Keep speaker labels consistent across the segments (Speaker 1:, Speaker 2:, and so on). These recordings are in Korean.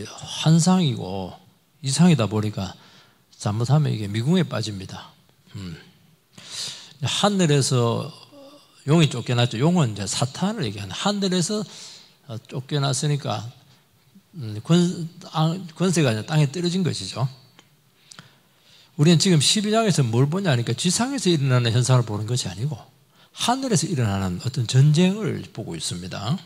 Speaker 1: 환상이고 이상이다 보니까 잘못하면 이게 미궁에 빠집니다. 하늘에서 용이 쫓겨났죠. 용은 이제 사탄을 얘기하는, 하늘에서 쫓겨났으니까 권세가 땅에 떨어진 것이죠. 우리는 지금 12장에서 뭘 보냐 하니까 지상에서 일어나는 현상을 보는 것이 아니고 하늘에서 일어나는 어떤 전쟁을 보고 있습니다.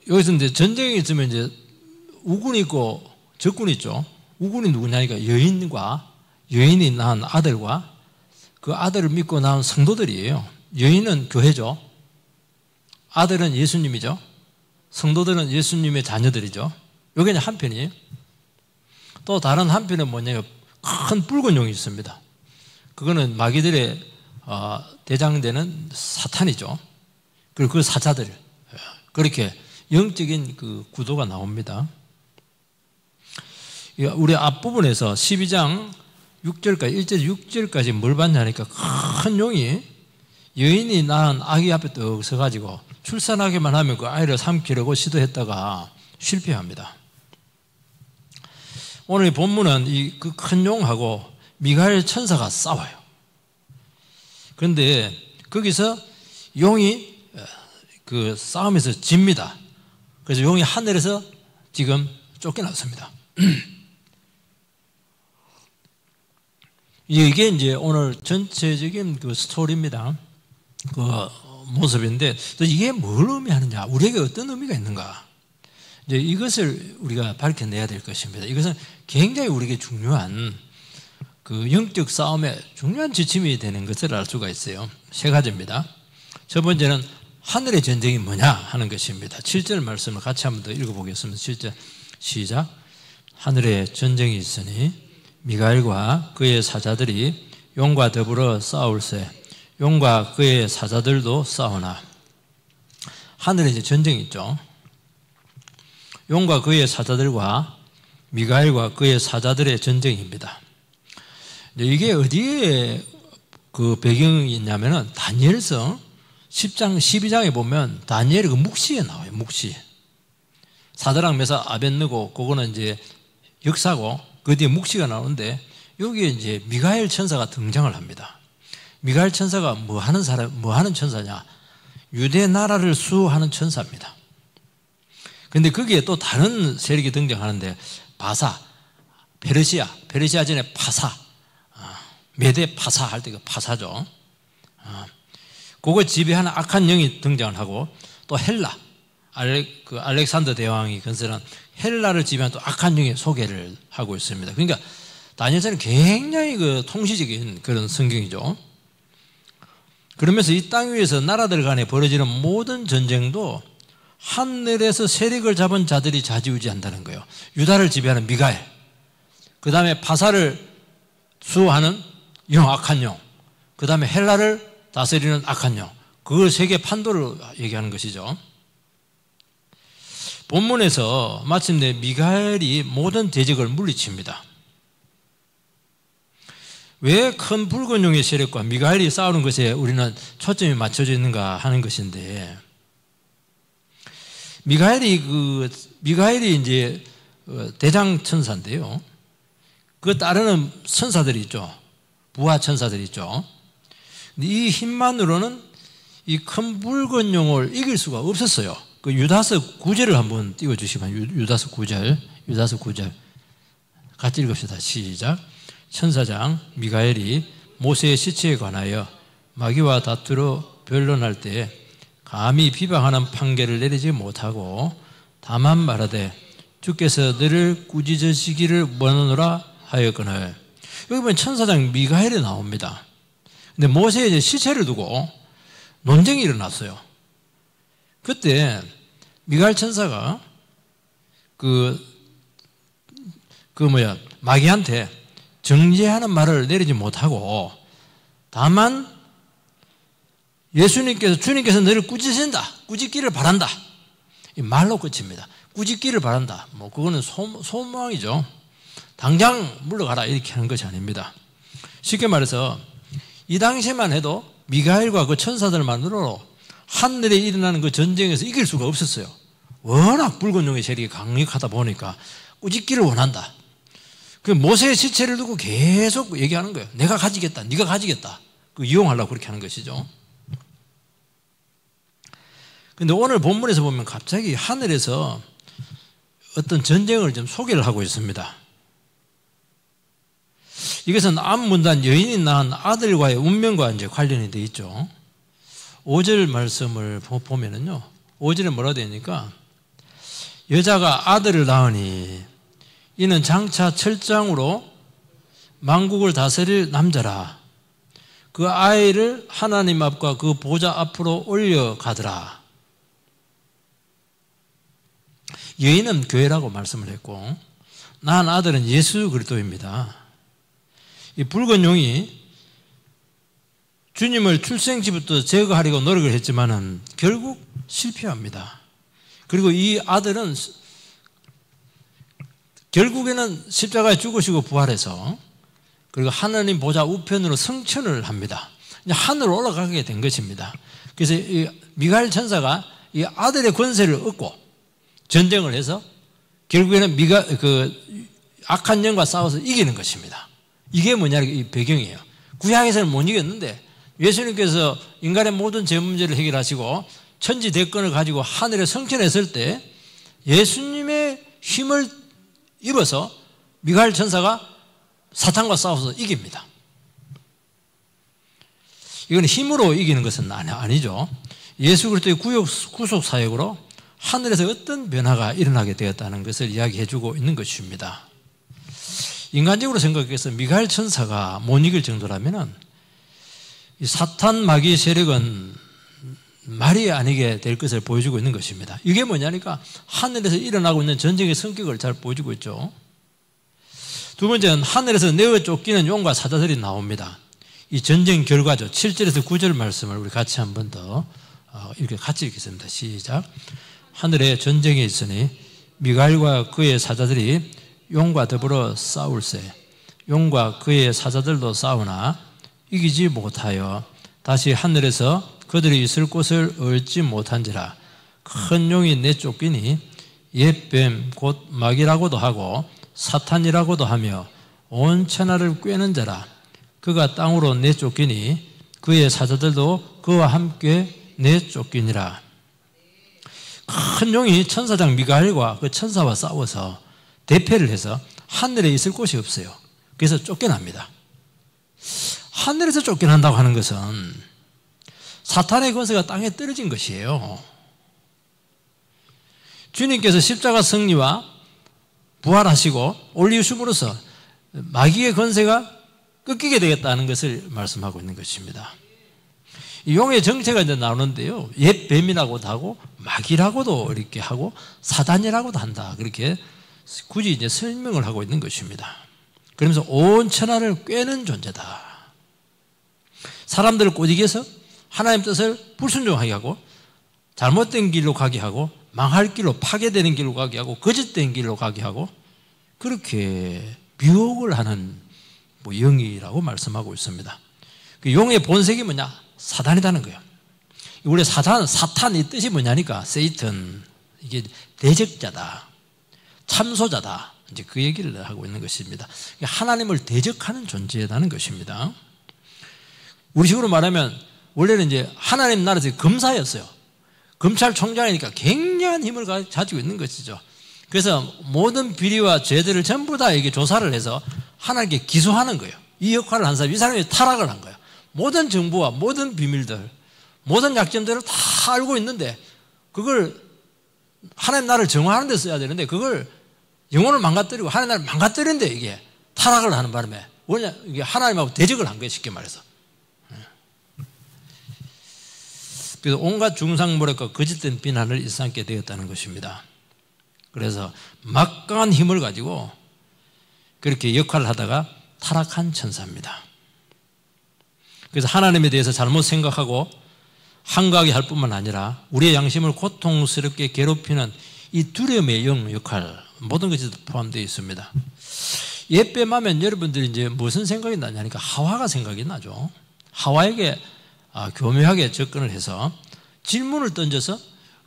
Speaker 1: 여기서 이제 전쟁이 있으면 이제 우군이 있고 적군이 있죠. 우군이 누구냐니까 여인이 낳은 아들과 그 아들을 믿고 낳은 성도들이에요. 여인은 교회죠. 아들은 예수님이죠. 성도들은 예수님의 자녀들이죠. 이게 이제 한편이에요. 또 다른 한편은 뭐냐면 큰 붉은 용이 있습니다. 그거는 마귀들의 대장되는 사탄이죠. 그리고 그 사자들, 그렇게 영적인 그 구도가 나옵니다. 우리 앞부분에서 12장 6절까지, 1절 6절까지 뭘 봤냐니까 큰 용이 여인이 낳은 아기 앞에 떡 서가지고 출산하기만 하면 그 아이를 삼키려고 시도했다가 실패합니다. 오늘 이 본문은 그 큰 용하고 미가엘 천사가 싸워요. 그런데 거기서 용이 그 싸움에서 집니다. 그래서 용이 하늘에서 지금 쫓겨났습니다. 이게 이제 오늘 전체적인 그 스토리입니다. 그 모습인데, 또 이게 뭘 의미하느냐, 우리에게 어떤 의미가 있는가, 이제 이것을 우리가 밝혀내야 될 것입니다. 이것은 굉장히 우리에게 중요한 그 영적 싸움에 중요한 지침이 되는 것을 알 수가 있어요. 세 가지입니다. 첫 번째는 하늘의 전쟁이 뭐냐 하는 것입니다. 7절 말씀을 같이 한번 더 읽어보겠습니다. 7절 시작. 하늘에 전쟁이 있으니 미가엘과 그의 사자들이 용과 더불어 싸울세. 용과 그의 사자들도 싸우나. 하늘에 이제 전쟁이 있죠. 용과 그의 사자들과 미가엘과 그의 사자들의 전쟁입니다. 이게 어디에 그 배경이 있냐면은 다니엘서 10장, 12장에 보면 다니엘의 그 묵시에 나와요. 묵시. 사드락, 메삭, 아벳느고, 그거는 이제 역사고, 그 뒤에 묵시가 나오는데, 여기에 이제 미가엘 천사가 등장을 합니다. 미가엘 천사가 뭐 하는 천사냐? 유대 나라를 수호하는 천사입니다. 근데 거기에 또 다른 세력이 등장하는데, 바사, 페르시아 전에 파사, 메데 파사 할 때 그 파사죠. 그거 지배하는 악한 영이 등장을 하고, 또 헬라, 알렉산더 대왕이 건설한 헬라를 지배하는 또 악한 영의 소개를 하고 있습니다. 그러니까 다니엘서는 굉장히 그 통시적인 그런 성경이죠. 그러면서 이 땅 위에서 나라들 간에 벌어지는 모든 전쟁도 하늘에서 세력을 잡은 자들이 좌지우지한다는 거예요. 유다를 지배하는 미가엘, 그 다음에 파사를 수호하는 악한 영, 그 다음에 헬라를 다스리는 악한 영, 그걸 세계 판도를 얘기하는 것이죠. 본문에서 마침내 미가엘이 모든 대적을 물리칩니다. 왜 큰 붉은 용의 세력과 미가엘이 싸우는 것에 우리는 초점이 맞춰져 있는가 하는 것인데, 미가엘이 이제 대장 천사인데요. 그 따르는 천사들이 있죠. 부하 천사들이 있죠. 이 힘만으로는 이 큰 붉은 용을 이길 수가 없었어요. 그 유다서 9절을 한번 띄워주시면, 유다서 9절 같이 읽읍시다. 시작. 천사장 미가엘이 모세의 시체에 관하여 마귀와 다투러 변론할 때 감히 비방하는 판결을 내리지 못하고 다만 말하되 주께서 너를 꾸짖으시기를 원하노라 하였거늘. 여기 보면 천사장 미가엘이 나옵니다. 근데 모세의 이제 시체를 두고 논쟁이 일어났어요. 그때 미가엘 천사가 마귀한테 정죄하는 말을 내리지 못하고 다만 주님께서 너를 꾸짖기를 바란다. 이 말로 끝입니다. 꾸짖기를 바란다. 그거는 소망이죠. 당장 물러가라 이렇게 하는 것이 아닙니다. 쉽게 말해서 이 당시만 해도 미가엘과 그 천사들만으로 하늘에 일어나는 그 전쟁에서 이길 수가 없었어요. 워낙 붉은 용의 세력이 강력하다 보니까 꾸짖기를 원한다. 그 모세의 시체를 두고 계속 얘기하는 거예요. 내가 가지겠다. 네가 가지겠다. 그 이용하려고 그렇게 하는 것이죠. 그런데 오늘 본문에서 보면 갑자기 하늘에서 어떤 전쟁을 좀 소개를 하고 있습니다. 이것은 암문단 여인이 낳은 아들과의 운명과 이제 관련이 되어 있죠. 5절 말씀을 보면은요, 5절에 뭐라 되니까 여자가 아들을 낳으니 이는 장차 철장으로 만국을 다스릴 남자라. 그 아이를 하나님 앞과 그 보좌 앞으로 올려가더라. 여인은 교회라고 말씀을 했고 낳은 아들은 예수 그리스도입니다. 이 붉은 용이 주님을 출생지부터 제거하려고 노력을 했지만은 결국 실패합니다. 그리고 이 아들은 결국에는 십자가에 죽으시고 부활해서 그리고 하나님 보좌 우편으로 승천을 합니다. 이제 하늘로 올라가게 된 것입니다. 그래서 이 미가엘 천사가 이 아들의 권세를 얻고 전쟁을 해서 결국에는 악한 영과 싸워서 이기는 것입니다. 이게 뭐냐, 이 배경이에요. 구약에서는 못 이겼는데 예수님께서 인간의 모든 죄 문제를 해결하시고 천지 대권을 가지고 하늘에 승천했을 때 예수님의 힘을 입어서 미가엘 천사가 사탄과 싸워서 이깁니다. 이건 힘으로 이기는 것은 아니죠. 예수 그리스도의 구속 사역으로 하늘에서 어떤 변화가 일어나게 되었다는 것을 이야기해주고 있는 것입니다. 인간적으로 생각해서 미가엘 천사가 못 이길 정도라면 이 사탄 마귀 세력은 말이 아니게 될 것을 보여주고 있는 것입니다. 이게 뭐냐니까 하늘에서 일어나고 있는 전쟁의 성격을 잘 보여주고 있죠. 두 번째는 하늘에서 내어 쫓기는 용과 사자들이 나옵니다. 이 전쟁 결과죠. 7절에서 9절 말씀을 우리 같이 한 번 더 이렇게 같이 읽겠습니다. 시작. 하늘에 전쟁이 있으니 미가엘과 그의 사자들이 용과 더불어 싸울세. 용과 그의 사자들도 싸우나 이기지 못하여 다시 하늘에서 그들이 있을 곳을 얻지 못한지라. 큰 용이 내쫓기니 옛뱀 곧 마귀라고도 하고 사탄이라고도 하며 온 천하를 꿰는 자라. 그가 땅으로 내쫓기니 그의 사자들도 그와 함께 내쫓기니라. 큰 용이 천사장 미가엘과 그 천사와 싸워서 대패를 해서 하늘에 있을 곳이 없어요. 그래서 쫓겨납니다. 하늘에서 쫓겨난다고 하는 것은 사탄의 권세가 땅에 떨어진 것이에요. 주님께서 십자가 승리와 부활하시고 올리우심으로써 마귀의 권세가 꺾이게 되겠다는 것을 말씀하고 있는 것입니다. 이 용의 정체가 이제 나오는데요. 옛 뱀이라고도 하고 마귀라고도 이렇게 하고 사단이라고도 한다. 그렇게 굳이 이제 설명을 하고 있는 것입니다. 그러면서 온 천하를 꿰는 존재다. 사람들을 꼬지게 해서 하나님 뜻을 불순종하게 하고 잘못된 길로 가게 하고 망할 길로 파괴되는 길로 가게 하고 거짓된 길로 가게 하고 그렇게 미혹을 하는 영이라고 말씀하고 있습니다. 그 용의 본색이 뭐냐? 사단이라는 거예요. 우리 사탄의 뜻이 뭐냐니까 세이튼, 이게 대적자다, 참소자다, 이제 그 얘기를 하고 있는 것입니다. 하나님을 대적하는 존재라는 것입니다. 우리식으로 말하면 원래는 이제 하나님 나라에서 검사였어요. 검찰총장이니까 굉장한 힘을 가지고 있는 것이죠. 그래서 모든 비리와 죄들을 전부 다 이게 조사를 해서 하나님께 기소하는 거예요. 이 역할을 한 사람, 이 사람이 타락을 한 거예요. 모든 정보와 모든 비밀들, 모든 약점들을 다 알고 있는데 그걸 하나님 나라를 정화하는 데 써야 되는데 그걸 영혼을 망가뜨리고 하나님 나라를 망가뜨리는데 이게 타락을 하는 바람에 뭐냐, 이게 하나님하고 대적을 한 거예요. 쉽게 말해서. 그래서 온갖 중상모략과 거짓된 비난을 일삼게 되었다는 것입니다. 그래서 막강한 힘을 가지고 그렇게 역할을 하다가 타락한 천사입니다. 그래서 하나님에 대해서 잘못 생각하고 한가하게 할 뿐만 아니라 우리의 양심을 고통스럽게 괴롭히는 이 두려움의 영 역할, 모든 것이 포함되어 있습니다. 옛뱀 하면 여러분들이 이제 무슨 생각이 나냐니까 하와가 생각이 나죠. 하와에게 교묘하게 접근을 해서 질문을 던져서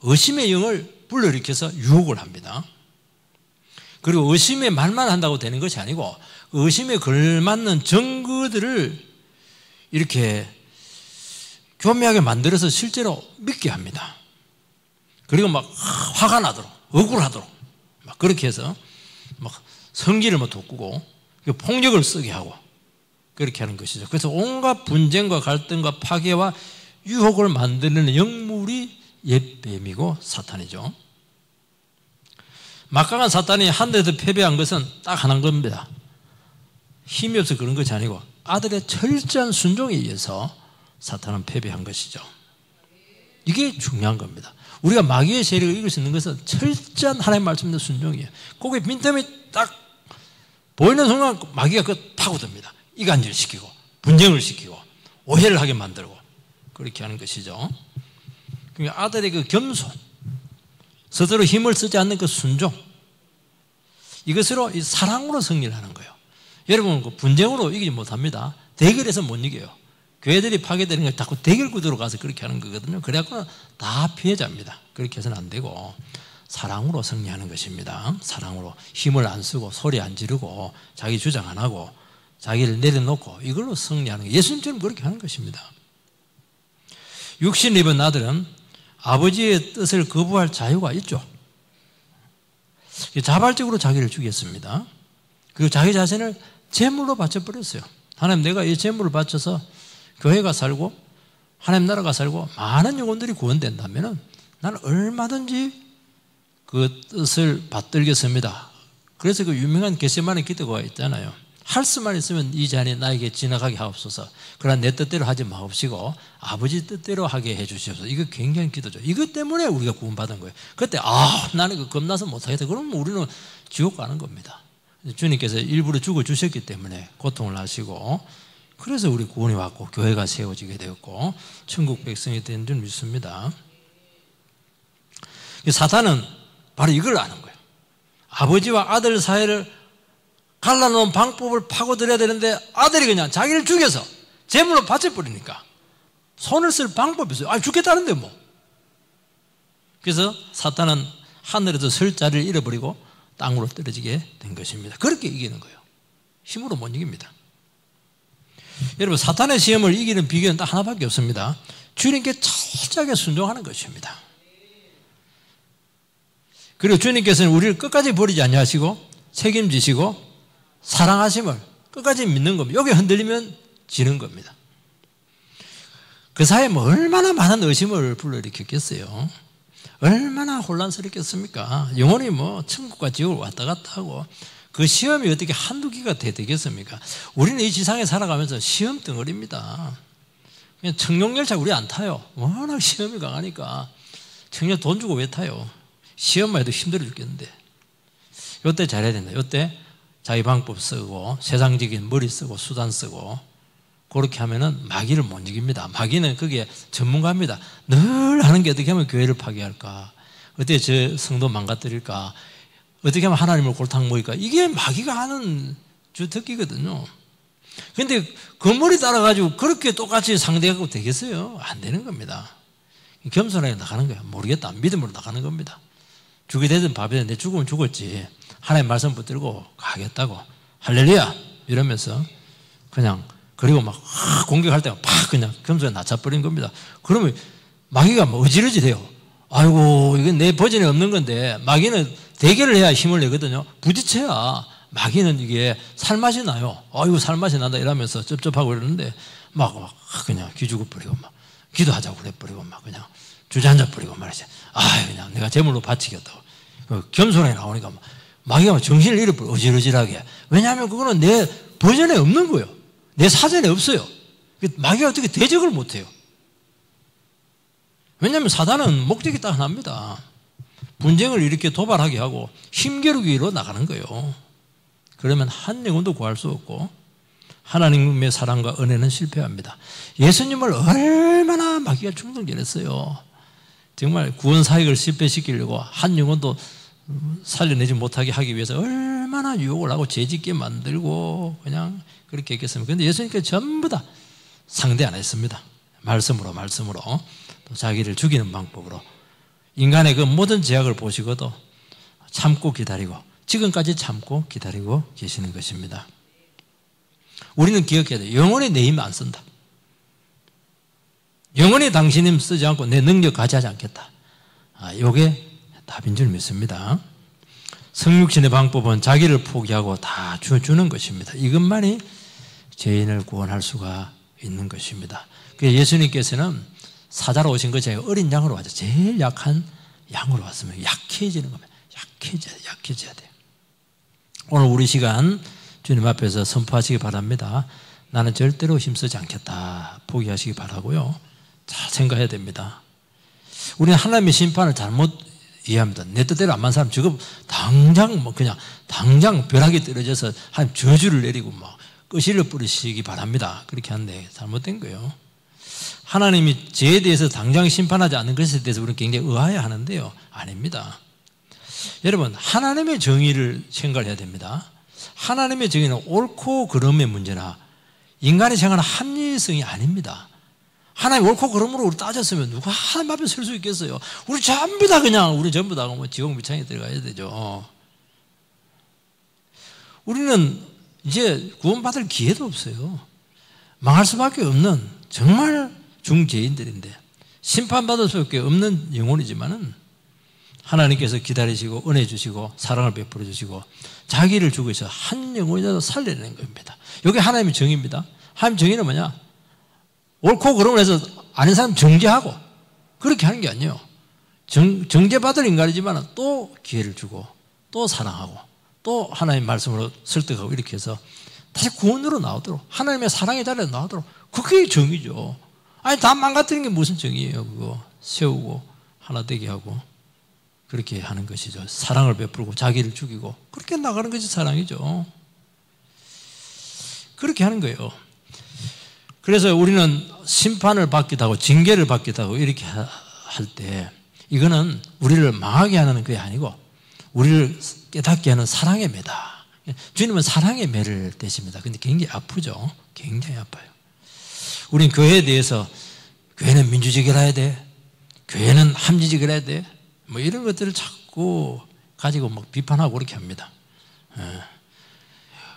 Speaker 1: 의심의 영을 불러일으켜서 유혹을 합니다. 그리고 의심의 말만 한다고 되는 것이 아니고 의심에 걸맞는 증거들을 이렇게 교묘하게 만들어서 실제로 믿게 합니다. 그리고 막 화가 나도록, 억울하도록 막 그렇게 해서 막 성질을 막 돋구고 폭력을 쓰게 하고 그렇게 하는 것이죠. 그래서 온갖 분쟁과 갈등과 파괴와 유혹을 만드는 영물이 옛뱀이고 사탄이죠. 막강한 사탄이 한 대에서 패배한 것은 딱 하나인 겁니다. 힘이 없어 그런 것이 아니고 아들의 철저한 순종에 의해서 사탄은 패배한 것이죠. 이게 중요한 겁니다. 우리가 마귀의 세력을 이길 수 있는 것은 철저한 하나님의 말씀의 순종이에요. 거기에 빈틈이 딱 보이는 순간 마귀가 그걸 파고듭니다. 이간질 시키고 분쟁을 시키고 오해를 하게 만들고 그렇게 하는 것이죠. 그러니까 아들의 그 겸손, 스스로 힘을 쓰지 않는 그 순종, 이것으로 이 사랑으로 승리를 하는 거예요. 여러분, 그 분쟁으로 이기지 못합니다. 대결해서 못 이겨요. 교회들이 파괴되는 걸 자꾸 대결 구도로 가서 그렇게 하는 거거든요. 그래갖고 다 피해자입니다. 그렇게 해서는 안 되고 사랑으로 승리하는 것입니다. 사랑으로 힘을 안 쓰고 소리 안 지르고 자기 주장 안 하고 자기를 내려놓고 이걸로 승리하는 거예요. 예수님처럼 그렇게 하는 것입니다. 육신 입은 아들은 아버지의 뜻을 거부할 자유가 있죠. 자발적으로 자기를 죽였습니다. 그리고 자기 자신을 제물로 바쳐버렸어요. 하나님, 내가 이 제물을 바쳐서 교회가 살고 하나님 나라가 살고 많은 영혼들이 구원된다면 나는 얼마든지 그 뜻을 받들겠습니다. 그래서 그 유명한 겟세마네 기도가 있잖아요. 할 수만 있으면 이 잔이 나에게 지나가게 하옵소서. 그러나 내 뜻대로 하지 마옵시고 아버지 뜻대로 하게 해 주시옵소서. 이거 굉장히 기도죠. 이것 때문에 우리가 구원받은 거예요. 그때 나는 그 겁나서 못하겠다. 그러면 우리는 지옥 가는 겁니다. 주님께서 일부러 죽어주셨기 때문에 고통을 하시고 그래서 우리 구원이 왔고 교회가 세워지게 되었고 천국 백성이 된 줄 믿습니다. 사탄은 바로 이걸 아는 거예요. 아버지와 아들 사이를 갈라놓은 방법을 파고들여야 되는데 아들이 그냥 자기를 죽여서 제물로 바쳐버리니까 손을 쓸 방법이 없어요. 죽겠다는데 뭐. 그래서 사탄은 하늘에서 설 자리를 잃어버리고 땅으로 떨어지게 된 것입니다. 그렇게 이기는 거예요. 힘으로 못 이깁니다. 여러분, 사탄의 시험을 이기는 비결은 딱 하나밖에 없습니다. 주님께 철저하게 순종하는 것입니다. 그리고 주님께서는 우리를 끝까지 버리지 아니하시고 책임지시고 사랑하심을 끝까지 믿는 겁니다. 여기 흔들리면 지는 겁니다. 그 사이에 뭐 얼마나 많은 의심을 불러일으켰겠어요. 얼마나 혼란스럽겠습니까? 영혼이 뭐 천국과 지옥을 왔다 갔다 하고 그 시험이 어떻게 한두 기가 되겠습니까? 우리는 이 지상에 살아가면서 시험 덩어리입니다. 그냥 청룡열차 우리 안 타요. 워낙 시험이 강하니까. 청룡 돈 주고 왜 타요? 시험만 해도 힘들어 죽겠는데. 이때 잘해야 된다. 이때 자기 방법 쓰고 세상적인 머리 쓰고 수단 쓰고 그렇게 하면은 마귀를 못 이깁니다. 마귀는 그게 전문가입니다. 늘 하는 게 어떻게 하면 교회를 파괴할까? 어떻게 저 성도 망가뜨릴까? 어떻게 하면 하나님을 골탕 먹일까? 이게 마귀가 하는 주특기거든요. 그런데 그 머리 따라가지고 그렇게 똑같이 상대하고 되겠어요? 안 되는 겁니다. 겸손하게 나가는 거야. 모르겠다. 믿음으로 나가는 겁니다. 죽이 되든 밥이 되든 내 죽으면 죽었지. 하나님 말씀 붙들고 가겠다고. 할렐루야! 이러면서 그냥 그리고 막 공격할 때만 팍 그냥 겸손하게 낮춰버린 겁니다. 그러면 마귀가 뭐 어지러지돼요. 아이고, 이건 내 버전이 없는 건데 마귀는 대결을 해야 힘을 내거든요. 부딪혀야 마귀는 이게 살맛이 나요. 아이고, 살맛이 난다 이러면서 쩝쩝하고 이러는데 막 그냥 기죽어버리고 막 기도하자고 그래버리고 막 그냥 주저앉아버리고 말이지. 그냥 내가 제물로 바치겠다고. 겸손하게 나오니까 마귀가 정신을 잃어버려. 어지러지하게. 왜냐하면 그거는 내 버전에 없는 거예요. 내 사전에 없어요. 마귀가 어떻게 대적을 못해요. 왜냐하면 사단은 목적이 딱 하나입니다. 분쟁을 이렇게 도발하게 하고 힘겨루기로 나가는 거예요. 그러면 한 영혼도 구할 수 없고 하나님의 사랑과 은혜는 실패합니다. 예수님을 얼마나 마귀가 충동질했어요. 정말 구원 사역을 실패시키려고 한 영혼도 살려내지 못하게 하기 위해서 얼마나 유혹을 하고 죄짓게 만들고 그냥 그렇게 했겠습니까? 그런데 예수님께서 전부 다 상대 안 했습니다. 말씀으로 또 자기를 죽이는 방법으로 인간의 그 모든 제약을 보시고도 참고 기다리고 지금까지 참고 기다리고 계시는 것입니다. 우리는 기억해야 돼요. 영원히 내 힘 안 쓴다. 영원히 당신 힘 쓰지 않고 내 능력 가지하지 않겠다. 이게 답인 줄 믿습니다. 성육신의 방법은 자기를 포기하고 다 주는 것입니다. 이것만이 죄인을 구원할 수가 있는 것입니다. 그래서 예수님께서는 사자로 오신 것이 아니라 어린 양으로 왔죠. 제일 약한 양으로 왔으면 약해지는 겁니다. 약해져야 돼요. 오늘 우리 시간 주님 앞에서 선포하시기 바랍니다. 나는 절대로 힘쓰지 않겠다. 포기하시기 바라고요. 잘 생각해야 됩니다. 우리는 하나님의 심판을 잘못 이해합니다. 내 뜻대로 안 만 사람 지금 당장 그냥 당장 벼락이 떨어져서 하나님 저주를 내리고 끄실러 뿌리시기 바랍니다. 그렇게 하는데 잘못된 거예요. 하나님이 죄에 대해서 당장 심판하지 않는 것에 대해서 우리는 굉장히 의아해하는데요. 아닙니다. 여러분, 하나님의 정의를 생각해야 됩니다. 하나님의 정의는 옳고 그름의 문제나 인간의 생각은 합리성이 아닙니다. 하나님 옳고 그름으로 우리 따졌으면 누가 하나님 앞에 설 수 있겠어요? 우리 전부 다 지옥 미창에 들어가야 되죠. 우리는 이제 구원받을 기회도 없어요. 망할 수밖에 없는 정말 중죄인들인데 심판받을 수밖에 없는 영혼이지만은 하나님께서 기다리시고 은혜 주시고 사랑을 베풀어 주시고 자기를 주고 있어 한 영혼이라도 살려내는 겁니다. 이게 하나님의 정의입니다. 하나님의 정의는 뭐냐? 옳고 그름을 해서 아닌 사람 정죄하고 그렇게 하는 게 아니에요. 정죄받을 인간이지만 또 기회를 주고 또 사랑하고 또 하나님의 말씀으로 설득하고 이렇게 해서 다시 구원으로 나오도록 하나님의 사랑의 자리에 나오도록 그게 정의죠. 아니 다 망가뜨리는 게 무슨 정의예요. 그거 세우고 하나 되게 하고 그렇게 하는 것이죠. 사랑을 베풀고 자기를 죽이고 그렇게 나가는 것이 사랑이죠. 그렇게 하는 거예요. 그래서 우리는 심판을 받기도 하고 징계를 받기도 하고 이렇게 할 때 이거는 우리를 망하게 하는 게 아니고 우리를 깨닫게 하는 사랑의 매다. 주님은 사랑의 매를 대십니다. 근데 굉장히 아프죠. 굉장히 아파요. 우린 교회에 대해서 교회는 민주적이라 해야 돼. 교회는 합리적이라 해야 돼. 이런 것들을 자꾸 가지고 비판하고 그렇게 합니다.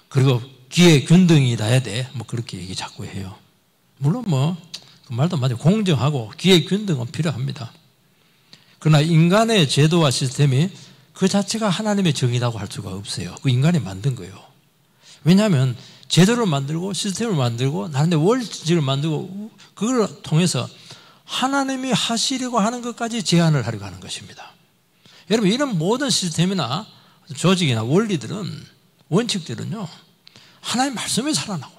Speaker 1: 그리고 기회 균등이다 해야 돼. 그렇게 얘기 자꾸 해요. 물론 그 말도 맞아요. 공정하고 기회 균등은 필요합니다. 그러나 인간의 제도와 시스템이 그 자체가 하나님의 정의라고 할 수가 없어요. 그 인간이 만든 거예요. 왜냐하면 제도를 만들고 시스템을 만들고 나름대로 원칙을 만들고 그걸 통해서 하나님이 하시려고 하는 것까지 제한을 하려고 하는 것입니다. 여러분 이런 모든 시스템이나 조직이나 원리들은 원칙들은요 하나님의 말씀이 살아나고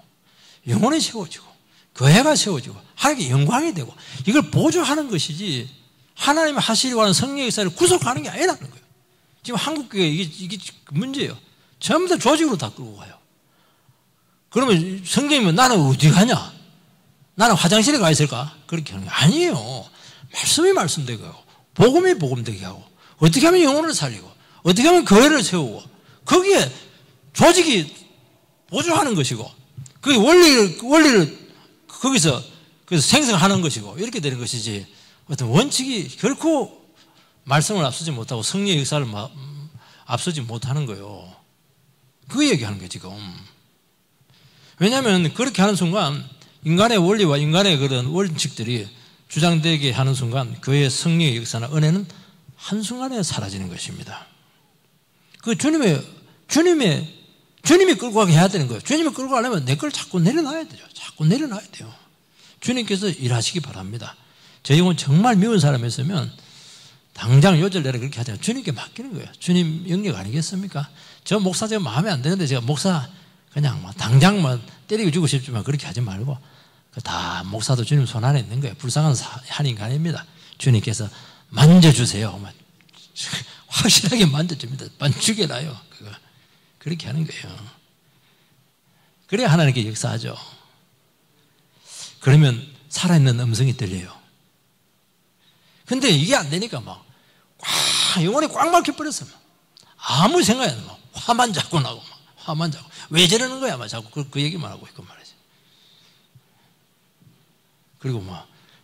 Speaker 1: 영혼이 세워지고 교회가 세워지고 하나님께 영광이 되고 이걸 보조하는 것이지 하나님이 하시려고 하는 성령의 역사를 구속하는 게 아니라는 거예요. 지금 한국교회 이게 문제예요. 전부 다 조직으로 다 끌고 가요. 그러면 성경이면 나는 어디 가냐? 나는 화장실에 가 있을까? 그렇게 하는 게 아니에요. 말씀이 말씀되고 복음이 복음되게 하고 어떻게 하면 영혼을 살리고 어떻게 하면 교회를 세우고 거기에 조직이 보조하는 것이고 그 원리를 거기서 생성하는 것이고 이렇게 되는 것이지 어떤 원칙이 결코 말씀을 앞서지 못하고 성령의 역사를 앞서지 못하는 거예요. 그 얘기하는 거예요 지금. 왜냐하면 그렇게 하는 순간 인간의 원리와 인간의 그런 원칙들이 주장되게 하는 순간 교회의 성령의 역사나 은혜는 한순간에 사라지는 것입니다. 그 주님이 끌고 가게 해야 되는 거예요. 주님이 끌고 가려면 내 걸 자꾸 내려놔야 되죠. 자꾸 내려놔야 돼요. 주님께서 일하시기 바랍니다. 저 영혼 정말 미운 사람이었으면 당장 요절내라 그렇게 하잖아요. 주님께 맡기는 거예요. 주님 영역 아니겠습니까? 저 목사 제가 마음에 안 드는데 제가 목사 그냥 당장 때리고 주고 싶지만 그렇게 하지 말고 다 목사도 주님 손 안에 있는 거예요. 불쌍한 한 인간입니다. 주님께서 만져주세요. 확실하게 만져줍니다. 죽여놔요. 그거. 그렇게 하는 거예요. 그래야 하나님께 역사하죠. 그러면 살아있는 음성이 들려요. 근데 이게 안 되니까 영혼이 꽉 막혀버렸어. 아무 생각이 안 나. 화만 자꾸 나고, 화만 자꾸. 왜 저러는 거야? 자꾸 그 얘기만 하고 있고 말이지. 그리고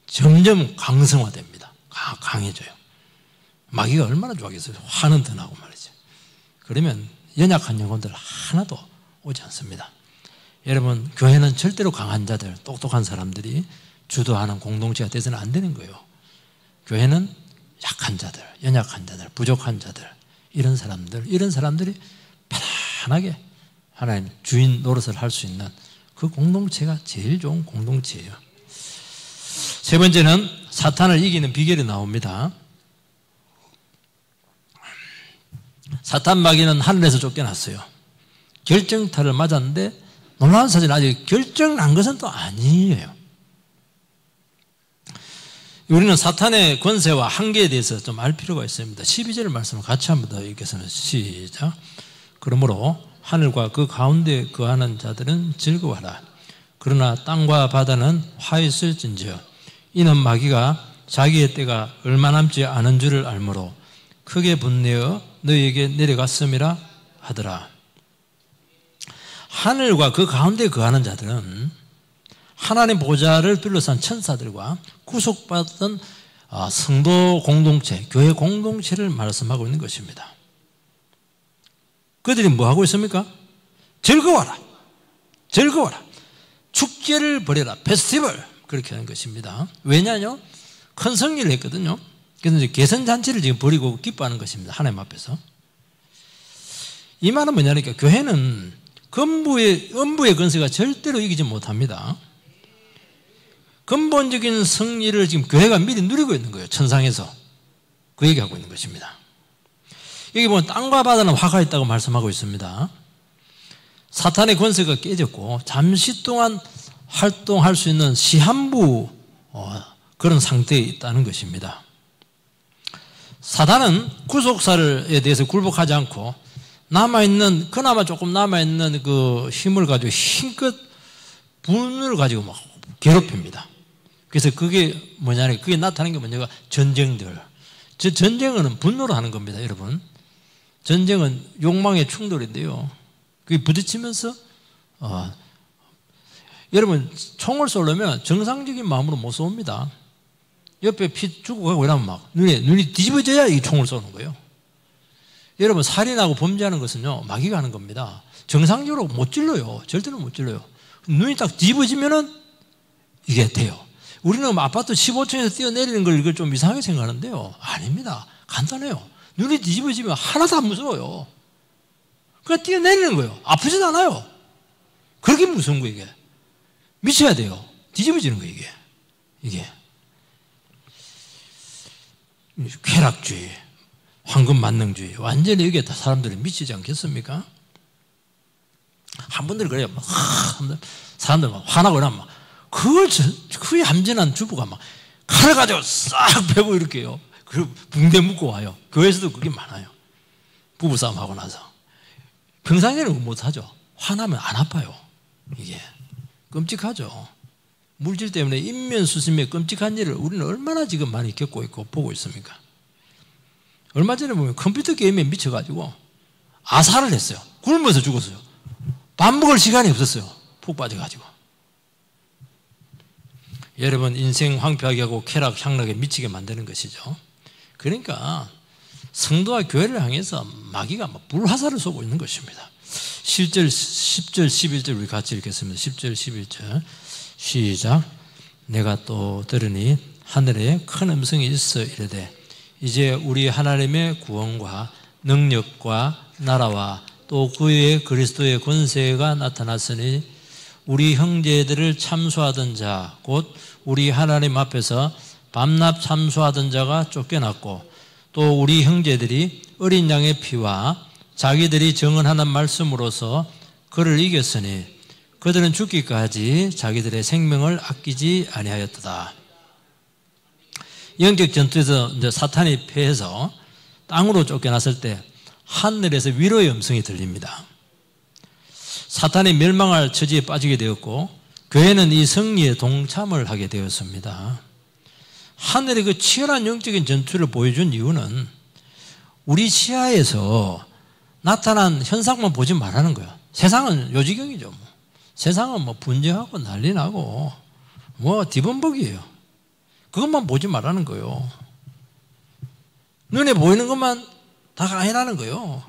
Speaker 1: 점점 강성화됩니다. 강해져요. 마귀가 얼마나 좋아하겠어요. 화는 더 나고 말이죠. 그러면 연약한 영혼들 하나도 오지 않습니다. 여러분, 교회는 절대로 강한 자들, 똑똑한 사람들이 주도하는 공동체가 돼서는 안 되는 거예요. 교회는 약한 자들, 연약한 자들, 부족한 자들, 이런 사람들이 편안하게 하나님 주인 노릇을 할 수 있는 그 공동체가 제일 좋은 공동체예요. 세 번째는 사탄을 이기는 비결이 나옵니다. 사탄 마귀는 하늘에서 쫓겨났어요. 결정타를 맞았는데 놀라운 사실은 아직 결정난 것은 또 아니에요. 우리는 사탄의 권세와 한계에 대해서 좀 알 필요가 있습니다. 12절 말씀을 같이 한번 더 읽겠습니다. 시작. 그러므로 하늘과 그 가운데 거하는 자들은 즐거워하라. 그러나 땅과 바다는 화 있을진저 이는 마귀가 자기의 때가 얼마 남지 않은 줄을 알므로 크게 분내어 너희에게 내려갔음이라 하더라. 하늘과 그 가운데 거하는 자들은 하나님 보좌를 둘러싼 천사들과 구속받은 성도 공동체, 교회 공동체를 말씀하고 있는 것입니다. 그들이 뭐 하고 있습니까? 즐거워라. 즐거워라. 축제를 벌여라. 페스티벌. 그렇게 하는 것입니다. 왜냐하면 큰 승리를 했거든요. 그래서 이제 개선잔치를 지금 벌이고 기뻐하는 것입니다. 하나님 앞에서. 이 말은 뭐냐니까 교회는 음부의 권세가 절대로 이기지 못합니다. 근본적인 승리를 지금 교회가 미리 누리고 있는 거예요. 천상에서. 그 얘기하고 있는 것입니다. 여기 보면 땅과 바다는 화가 있다고 말씀하고 있습니다. 사탄의 권세가 깨졌고 잠시 동안 활동할 수 있는 시한부 그런 상태에 있다는 것입니다. 사탄은 구속사에 대해서 굴복하지 않고 그나마 조금 남아있는 그 힘을 가지고 힘껏 분을 가지고 막 괴롭힙니다. 그래서 그게 뭐냐면 그게 나타나는 게 뭐냐면 전쟁들. 전쟁은 분노로 하는 겁니다, 여러분. 전쟁은 욕망의 충돌인데요. 그게 부딪히면서 여러분 총을 쏘려면 정상적인 마음으로 못 쏩니다. 옆에 피 죽어가고 이러면 막 눈이 뒤집어져야 이 총을 쏘는 거예요. 여러분 살인하고 범죄하는 것은요 마귀가 하는 겁니다. 정상적으로 못 찔러요. 절대로 못 찔러요. 눈이 딱 뒤집어지면은 이게 돼요. 우리는 아파트 15층에서 뛰어내리는 걸 이걸 좀 이상하게 생각하는데요. 아닙니다. 간단해요. 눈이 뒤집어지면 하나도 안 무서워요. 그냥 뛰어내리는 거예요. 아프지도 않아요. 그렇게 무서운 거예요, 이게. 미쳐야 돼요. 뒤집어지는 거예요, 이게. 쾌락주의, 황금만능주의. 완전히 여기에 다 사람들이 미치지 않겠습니까? 한 분들 그래요. 사람들 막 화나고 이러면 막 그 얌전한 주부가 막 칼을 가지고 싹 베고 이렇게 해요. 그리고 붕대 묶고 와요. 교회에서도 그게 많아요. 부부싸움 하고 나서. 평상시에는 못하죠. 화나면 안 아파요. 이게. 끔찍하죠. 물질 때문에 인면수심의 끔찍한 일을 우리는 얼마나 지금 많이 겪고 있고 보고 있습니까? 얼마 전에 보면 컴퓨터 게임에 미쳐가지고 아사를 했어요. 굶어서 죽었어요. 밥 먹을 시간이 없었어요. 푹 빠져가지고. 여러분 인생 황폐하게 하고 쾌락 향락에 미치게 만드는 것이죠. 그러니까 성도와 교회를 향해서 마귀가 불화살을 쏘고 있는 것입니다. 10절 11절 우리 같이 읽겠습니다. 10절 11절 시작. 내가 또 들으니 하늘에 큰 음성이 있어 이르되 이제 우리 하나님의 구원과 능력과 나라와 또 그의 그리스도의 권세가 나타났으니 우리 형제들을 참수하던 자 곧 우리 하나님 앞에서 밤낮 참수하던 자가 쫓겨났고 또 우리 형제들이 어린 양의 피와 자기들이 정언하는 말씀으로서 그를 이겼으니 그들은 죽기까지 자기들의 생명을 아끼지 아니하였도다. 영적 전투에서 이제 사탄이 패해서 땅으로 쫓겨났을 때 하늘에서 위로의 음성이 들립니다. 사탄이 멸망할 처지에 빠지게 되었고 교회는 이 승리에 동참을 하게 되었습니다. 하늘의 그 치열한 영적인 전투를 보여준 이유는 우리 시야에서 나타난 현상만 보지 말라는 거야. 세상은 요지경이죠. 세상은 분쟁하고 난리 나고 뒤범벅이에요. 그것만 보지 말라는 거예요. 눈에 보이는 것만 다가 아니라는 거예요.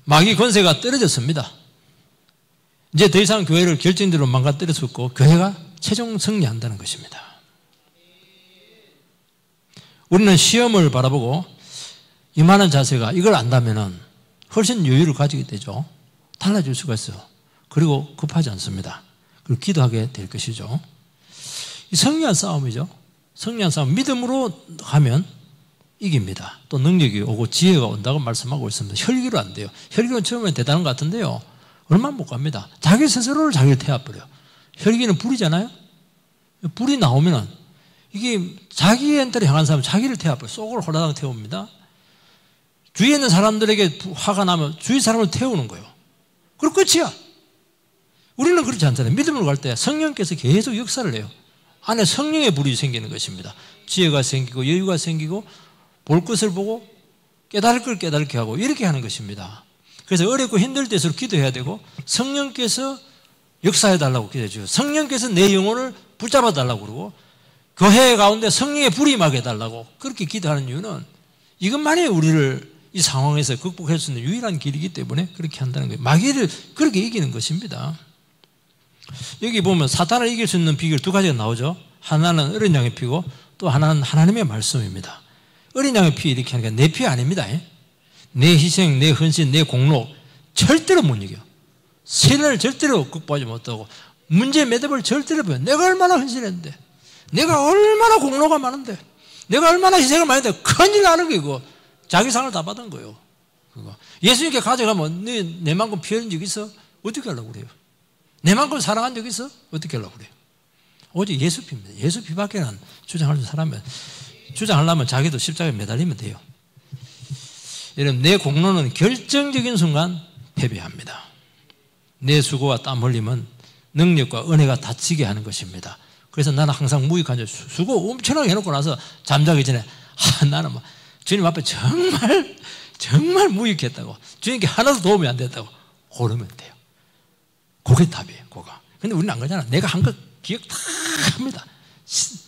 Speaker 1: 마귀 권세가 떨어졌습니다. 이제 더 이상 교회를 결정대로 망가뜨릴 수 없고 교회가 최종 승리한다는 것입니다. 우리는 시험을 바라보고 임하는 자세가 이걸 안다면 훨씬 여유를 가지게 되죠. 달라질 수가 있어요. 그리고 급하지 않습니다. 그리고 기도하게 될 것이죠. 이 승리한 싸움이죠. 승리한 싸움, 믿음으로 하면 이깁니다. 또 능력이 오고 지혜가 온다고 말씀하고 있습니다. 혈기로 안 돼요. 혈기는 처음에 대단한 것 같은데요, 얼마 못 갑니다. 자기 스스로를 자기를 태워버려요. 혈기는 불이잖아요. 불이 나오면은 이게 자기한테 향한 사람은 자기를 태워버려요. 속을 홀라당 태웁니다. 주위에 있는 사람들에게 화가 나면 주위 사람을 태우는 거예요. 그리고 끝이야. 우리는 그렇지 않잖아요. 믿음으로 갈 때 성령께서 계속 역사를 해요. 안에 성령의 불이 생기는 것입니다. 지혜가 생기고 여유가 생기고 볼 것을 보고 깨달을 걸 깨닫게 하고 이렇게 하는 것입니다. 그래서 어렵고 힘들 때일수록 기도해야 되고 성령께서 역사해 달라고 기도해 주고 성령께서 내 영혼을 붙잡아 달라고 그러고 교회 가운데 성령의 불이 임하게 해달라고 그렇게 기도하는 이유는 이것만이 우리를 이 상황에서 극복할 수 있는 유일한 길이기 때문에 그렇게 한다는 거예요. 마귀를 그렇게 이기는 것입니다. 여기 보면 사탄을 이길 수 있는 비결 두 가지가 나오죠. 하나는 어린 양의 피고 또 하나는 하나님의 말씀입니다. 어린 양의 피 이렇게 하니까 내 피 아닙니다. 내 희생, 내 헌신, 내 공로 절대로 못 이겨요. 세뇌를 절대로 극복하지 못하고 문제의 매듭을 절대로 보여. 내가 얼마나 헌신했는데, 내가 얼마나 공로가 많은데, 내가 얼마나 희생을 많이 했는데 큰일 나는 게 이거. 자기 상을 다 받은 거예요. 그거. 예수님께 가져가면 내만큼 피 흘린 적 있어? 어떻게 하려고 그래요? 내만큼 사랑한 적 있어? 어떻게 하려고 그래요? 오직 예수 피입니다. 예수 피밖에는 주장할 사람은 주장하려면 자기도 십자가에 매달리면 돼요. 여러분, 내 공로는 결정적인 순간 패배합니다. 내 수고와 땀 흘림은 능력과 은혜가 다치게 하는 것입니다. 그래서 나는 항상 무익한 줄 수고 엄청나게 해놓고 나서 잠자기 전에 나는 뭐 주님 앞에 정말 무익했다고, 주님께 하나도 도움이 안 됐다고 그러면 돼요. 그게 답이에요. 그거가. 근데 우리는 안 그러잖아. 내가 한 거 기억 다 합니다.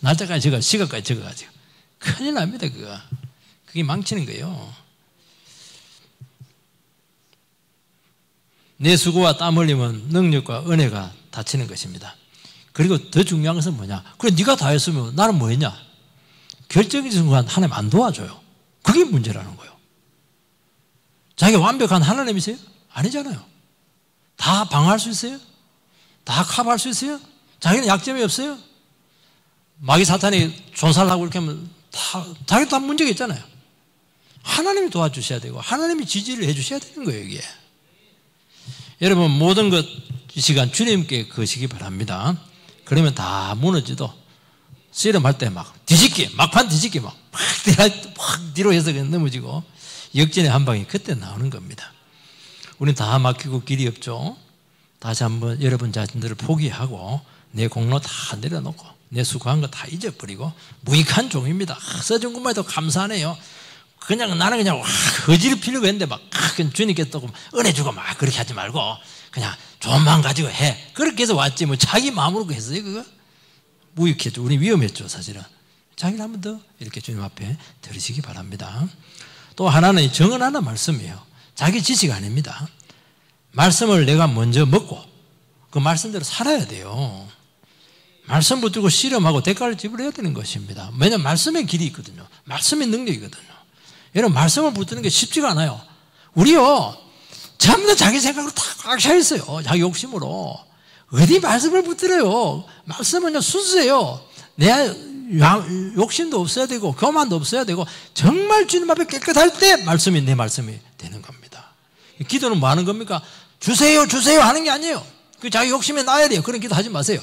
Speaker 1: 날짜까지 적어, 시간까지 적어가지고 큰일 납니다. 그게 망치는 거예요. 내 수고와 땀 흘림은 능력과 은혜가 다치는 것입니다. 그리고 더 중요한 것은 뭐냐? 그래, 네가 다 했으면 나는 뭐 했냐? 결정적인 순간 하나님 안 도와줘요. 그게 문제라는 거예요. 자기가 완벽한 하나님이세요? 아니잖아요. 다 방어할 수 있어요? 다 커버할 수 있어요? 자기는 약점이 없어요? 마귀 사탄이 존살하고 이렇게 하면 자기도 다 문제가 있잖아요. 하나님이 도와주셔야 되고 하나님이 지지를 해주셔야 되는 거예요, 이게. 여러분, 모든 것 이 시간 주님께 거시기 바랍니다. 그러면 다 무너지도 씨름할 때 막 뒤집기, 막판 뒤집기 막 뒤로 해서 넘어지고 역전의 한 방이 그때 나오는 겁니다. 우리는 다 막히고 길이 없죠. 다시 한번 여러분 자신들을 포기하고 내 공로 다 내려놓고 내 수고한 거 다 잊어버리고 무익한 종입니다. 써준 것만 해도 감사하네요. 그냥 나는 그냥 어지럽히려고 했는데 막 주님께 또 은혜 주고 막 그렇게 하지 말고 그냥 좋은 마음 가지고 해. 그렇게 해서 왔지 뭐 자기 마음으로 했어요 그거? 무익했죠. 우리 위험했죠 사실은. 자기를 한 번 더 이렇게 주님 앞에 들으시기 바랍니다. 또 하나는 정언하는 말씀이에요. 자기 지식 아닙니다. 말씀을 내가 먼저 먹고 그 말씀대로 살아야 돼요. 말씀 붙들고 실험하고 대가를 지불해야 되는 것입니다. 왜냐하면 말씀의 길이 있거든요. 말씀의 능력이거든요. 여러분, 말씀을 붙드는 게 쉽지가 않아요. 우리요 전부 다 자기 생각으로 다 꽉 차 있어요. 자기 욕심으로. 어디 말씀을 붙들어요. 말씀은 순수해요. 내 욕심도 없어야 되고 교만도 없어야 되고 정말 주님 앞에 깨끗할 때 말씀이 내 말씀이 되는 겁니다. 기도는 뭐 하는 겁니까? 주세요 주세요 하는 게 아니에요. 그 자기 욕심에 나야 돼요. 그런 기도 하지 마세요.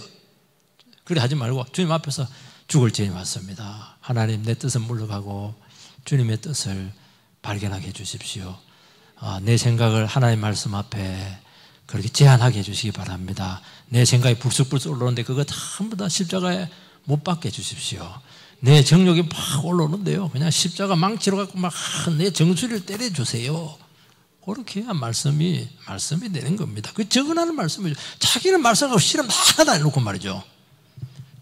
Speaker 1: 그래 하지 말고 주님 앞에서 죽을 죄인 왔습니다. 하나님, 내 뜻은 물러가고 주님의 뜻을 발견하게 해주십시오. 내 생각을 하나님 말씀 앞에 그렇게 제한하게 해주시기 바랍니다. 내 생각이 불쑥불쑥 올라오는데 그거 전부 다 십자가에 못 박게 해주십시오. 내 정욕이 막 올라오는데요, 그냥 십자가 망치로 갖고 막 내 정수리를 때려주세요. 그렇게 해야 말씀이 되는 겁니다. 그 적은하는 말씀이죠. 자기는 말씀하고 실험 하나도 안 해놓고 말이죠.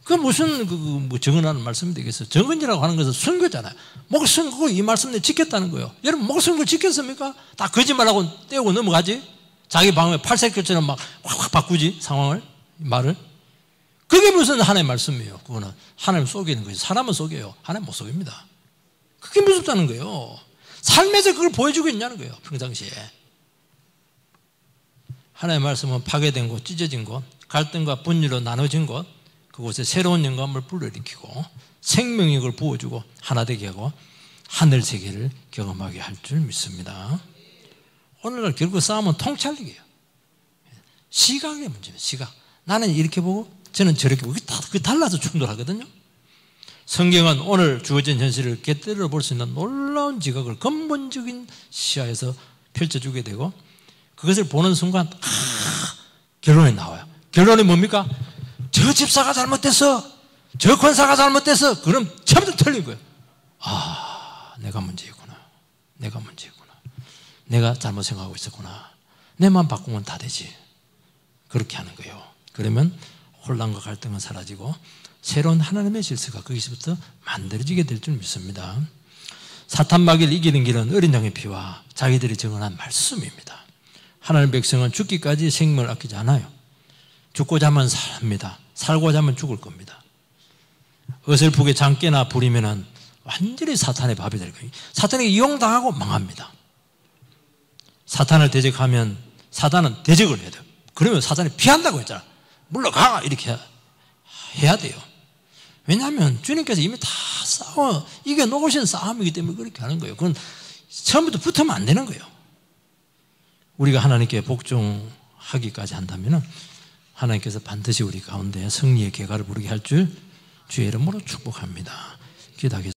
Speaker 1: 그 무슨 뭐 정언하는 말씀이 되겠어요? 정언이라고 하는 것은 순교잖아요. 목을 순고 이 말씀을 지켰다는 거예요. 여러분 목을 순고 지켰습니까? 다 거짓말하고 떼고 넘어가지? 자기 방어에 팔색교처럼 막 확 바꾸지 상황을 말을. 그게 무슨 하나님의 말씀이에요? 그거는 하나님 속이는 거지. 사람은 속여요. 하나님 못 속입니다. 그게 무섭다는 거예요. 삶에서 그걸 보여주고 있냐는 거예요. 평상시에. 하나님의 말씀은 파괴된 곳, 찢어진 곳, 갈등과 분열로 나눠진 곳, 그곳에 새로운 영감을 불러일으키고 생명의 걸 부어주고 하나 되게 하고 하늘 세계를 경험하게 할 줄 믿습니다. 오늘날 결국 싸움은 통찰력이에요. 시각의 문제예요. 시각. 나는 이렇게 보고 저는 저렇게 보고 그게 달라서 충돌하거든요. 성경은 오늘 주어진 현실을 곁들여 볼 수 있는 놀라운 지각을 근본적인 시야에서 펼쳐주게 되고 그것을 보는 순간 결론이 나와요. 결론이 뭡니까? 저 집사가 잘못됐어. 저 권사가 잘못됐어. 그럼 처음부터 틀린 거예요. 내가 문제이구나. 내가 문제이구나. 내가 잘못 생각하고 있었구나. 내만 바꾸면 다 되지. 그렇게 하는 거예요. 그러면 혼란과 갈등은 사라지고 새로운 하나님의 질서가 거기서부터 만들어지게 될 줄 믿습니다. 사탄 마귀를 이기는 길은 어린 양의 피와 자기들이 정언한 말씀입니다. 하나님의 백성은 죽기까지 생명을 아끼지 않아요. 죽고자 하면 삽니다. 살고자 하면 죽을 겁니다. 어설프게 장깨나 부리면 완전히 사탄의 밥이 될 거예요. 사탄에게 이용당하고 망합니다. 사탄을 대적하면 사탄은 대적을 해야 돼요. 그러면 사탄이 피한다고 했잖아. 물러가! 이렇게 해야 돼요. 왜냐하면 주님께서 이미 다 싸워 이겨놓으신 싸움이기 때문에 그렇게 하는 거예요. 그건 처음부터 붙으면 안 되는 거예요. 우리가 하나님께 복종하기까지 한다면 하나님께서 반드시 우리 가운데 승리의 계가를 부르게 할 줄 주의 이름으로 축복합니다. 기도하겠습니다.